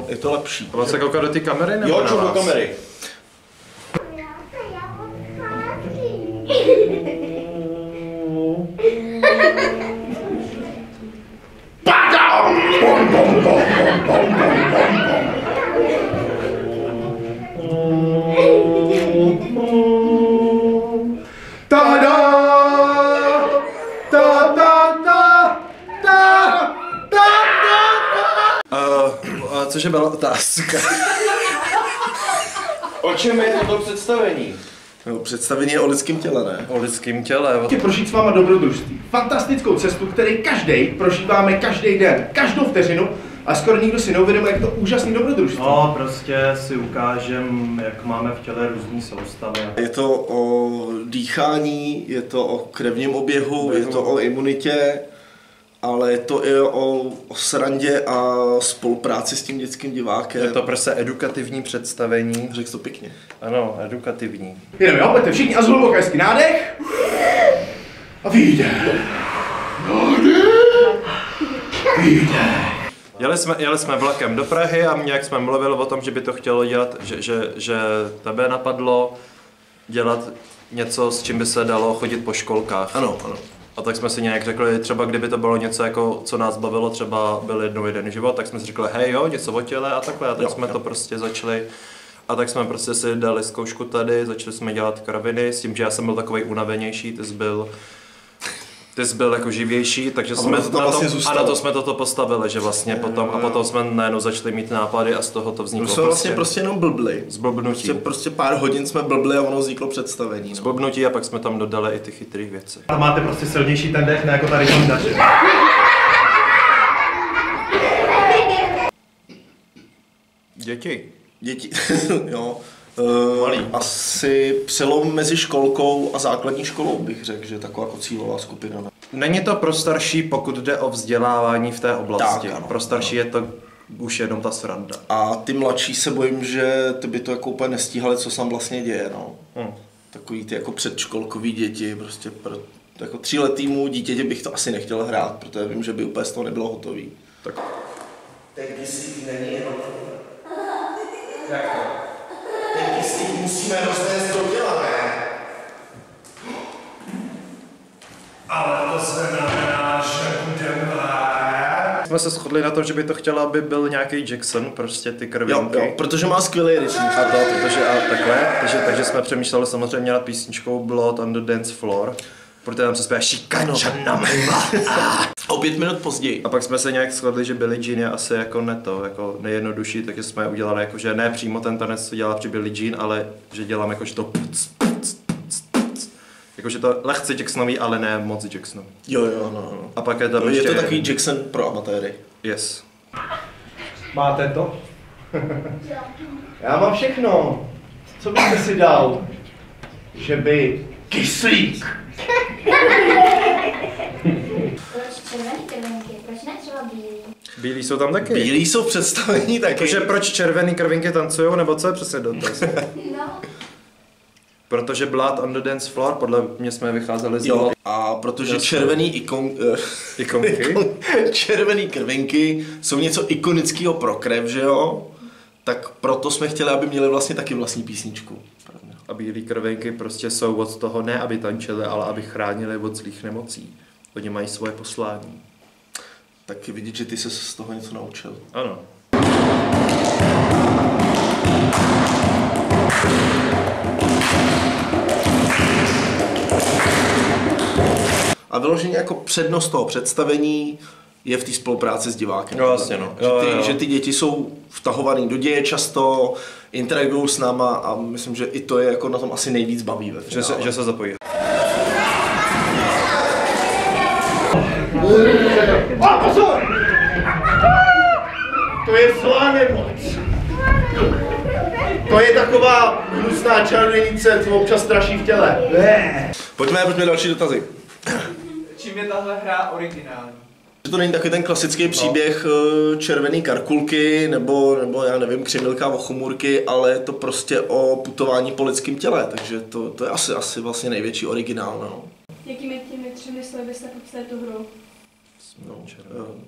je to lepší. A se kouká do té kamery nebo jo, do kamery. Cože byla otázka? O čem je toto představení? No, představení je o lidském těle, ne? O lidském těle. Prožít s váma dobrodružství. Fantastickou cestu, který každý prožíváme každý den, každou vteřinu a skoro nikdo si neuvědomuje, jak to úžasný dobrodružství. No, prostě si ukážem, jak máme v těle různý soustavy. Je to o dýchání, je to o krevním oběhu, je to o imunitě, ale je to i o srandě a spolupráci s tím dětským divákem. Je to prostě edukativní představení. Řekl to pěkně. Ano, edukativní. Jenom jo, pojďte všichni a zhluboka hezký nádech. A výdech. Výdech. Jeli jsme vlakem do Prahy a nějak jsme mluvili o tom, že by to chtělo dělat, že tebe napadlo dělat něco, s čím by se dalo chodit po školkách. Ano. A tak jsme si nějak řekli, třeba kdyby to bylo něco, jako, co nás bavilo, třeba byl jednou jeden život, tak jsme si řekli, hej jo, něco o těle a takhle. A tak jsme to prostě začali. A tak jsme prostě si dali zkoušku tady, začali jsme dělat kraviny, s tím, že já jsem byl takovej unavenější, ty jsi byl jako živější, takže jsme na to jsme toto postavili, že vlastně potom jsme najednou začali mít nápady a z toho to vzniklo. My jsme prostě jenom blbli. Zblbnutí. Prostě pár hodin jsme blbli a ono vzniklo představení. No. Zblbnutí a pak jsme tam dodali i ty chytré věci. A máte prostě silnější ten dech, ne jako tady tam daře. Děti, jo. Asi přelom mezi školkou a základní školou bych řekl, že taková jako cílová skupina. Ne? Není to pro starší, pokud jde o vzdělávání v té oblasti. Tak, ano, pro starší je to už jenom ta sranda. A ty mladší se bojím, že ty by to jako úplně nestíhali, co se tam vlastně děje. No. Takový ty jako předškolkový děti, prostě jako 3letýmu dítěti bych to asi nechtěl hrát, protože vím, že by úplně z toho nebylo hotový. Tak. Ten kyslík není jenom... Jak to? Ten kyslík musíme roznést do těla, ne? Ale to znamená, že budeme... Jsme se shodli na tom, že by to chtělo, aby byl nějaký Jackson, prostě ty krvinky. Jo, protože má skvělý rytmus. Takže jsme přemýšleli samozřejmě nad písničkou Blood on the Dance Floor, protože tam se zpívá Šikančana. O 5 minut později. A pak jsme se nějak shodli, že Billie Jean je asi jako jako nejjednodušší, takže jsme udělali jako, že ne přímo ten tanec, co dělá při Billie Jean, ale že děláme jako, že to jakože to lehce Jacksonový, ale ne moc Jacksonový. Jo, no. A pak je tam je to takový Jackson pro amatéry. Yes. Máte to? Já mám všechno. Co byste si dal? Že by... Kyslík! Proč červený krvinky? Proč ne třeba bílý? Bílí jsou tam taky. Bílí jsou v představení taky. Takže proč červený krvinky tancujou, nebo co je přesně dotaz? No. Protože Blood on the Dance Floor, podle mě jsme vycházeli z jo, a protože červený červený krvinky jsou něco ikonického pro krev, že jo? Tak proto jsme chtěli, aby měli vlastně taky vlastní písničku. A bílý krvinky prostě jsou od toho ne, aby tančili, ale aby chránili od zlých nemocí. Oni mají svoje poslání. Tak vidět, že ty se z toho něco naučil. Ano. A vyloženě jako přednost toho představení je v té spolupráci s divákem. No vlastně, no. Že ty děti jsou vtahovaný do děje často, interagují s náma a myslím, že i to je jako na tom asi nejvíc baví. Že se zapojí. A pozor! To je zlá nemoc. To je taková hnusná čarodějnice, co občas straší v těle. Pojďme další dotazy. Čím je tahle hra originální? To není takový ten klasický příběh červený karkulky nebo já nevím, křemilka o chomůrky, ale je to prostě o putování po lidském těle, takže to je asi vlastně největší originál. No. Jakými těmi 3 slovy byste popsali tu hru?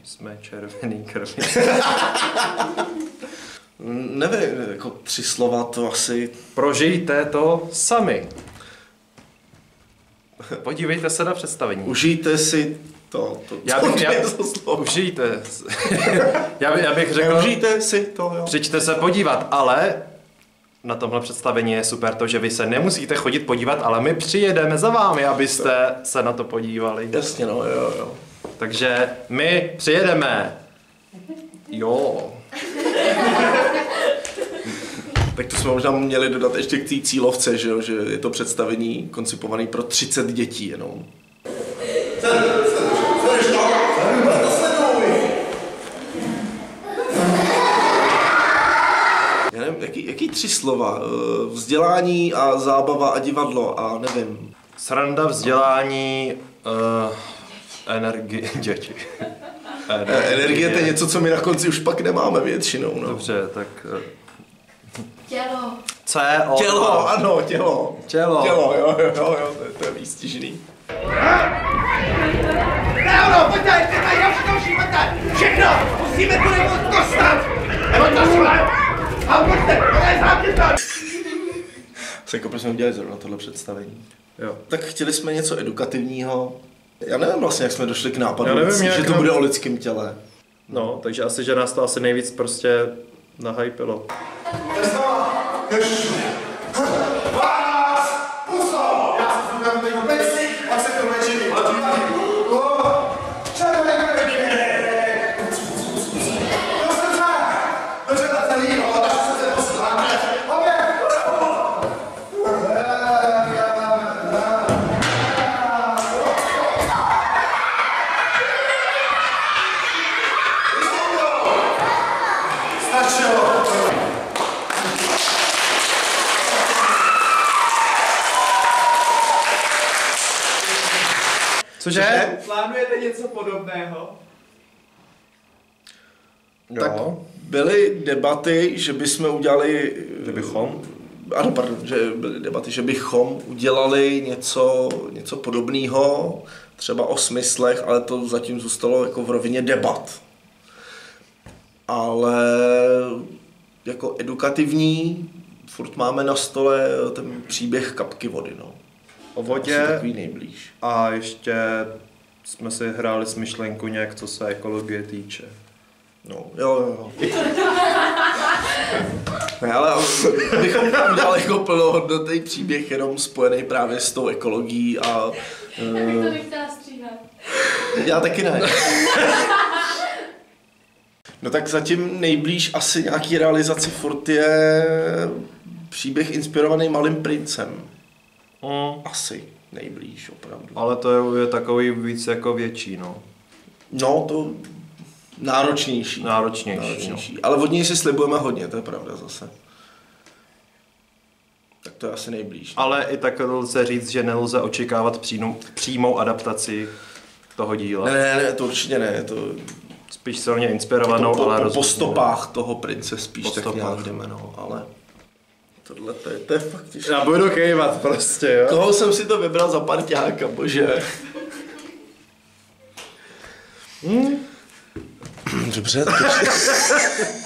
Jsme červený krvinky. nevím, jako 3 slova to asi... Prožijte to sami. Podívejte se na představení. Užijte si to Užijte. já bych řekl... Užijte si to, jo. Přijďte se podívat, ale na tomhle představení je super to, že vy se nemusíte chodit podívat, ale my přijedeme za vámi, abyste se na to podívali. Jasně, no, jo. Takže my přijedeme. Jo. Tak to jsme možná měli dodat ještě k té cílovce, že jo, že je to představení koncipované pro 30 dětí jenom. Já nevím, jaký 3 slova? Vzdělání a zábava a divadlo a nevím. Sranda, vzdělání, energie, děti. Energie to je něco, co my na konci už pak nemáme většinou, no. Dobře, tak... Tělo. Tělo, ano, tělo. Tělo, jo, to je výstižný. No, pojďte, další, pojďte! Všechno! Musíme tu nebo dostat! Nebo to jsme! A pojďte, zápět! Jako proč jsme udělali zrovna tohle představení? Jo. Tak chtěli jsme něco edukativního. Já nevím vlastně, jak jsme došli k nápadu, Já nevím, že to bude o lidském těle. No, takže asi, že nás to asi nejvíc prostě nahypilo. Cože? Plánujete něco podobného? Tak byly debaty, že bychom udělali... Že bychom? Ano, pardon, že byly debaty, že bychom udělali něco podobného, třeba o smyslech, ale to zatím zůstalo jako v rovině debat. Ale jako edukativní furt máme na stole ten příběh Kapky vody, no. O vodě Asi takový nejblíž. a ještě jsme si hráli s myšlenkou nějak, co se ekologie týče. No, jo. Ne, ale bychom udělali jako plnohodnotný příběh jenom spojený právě s tou ekologií a... Já bych to nechtěla stříhat. Já taky ne. No tak zatím nejblíž asi nějaký realizaci furt je příběh inspirovaný Malým princem. Asi nejblíž opravdu. Ale to je takový víc jako větší, no. No to náročnější. Náročnější. Ale od něj si slibujeme hodně, to je pravda zase. Tak to je asi nejblíž. Ale i tak lze říct, že nelze očekávat přímou adaptaci toho díla. Ne, to určitě ne. To Spíš silně inspirovanou, ale po stopách toho prince spíš tak nějak jdeme, no, ale tohle to je fakt těžké. Já budu kejvat prostě, jo. Koho jsem si to vybral za parťáka, bože. Dobře, tak ještě.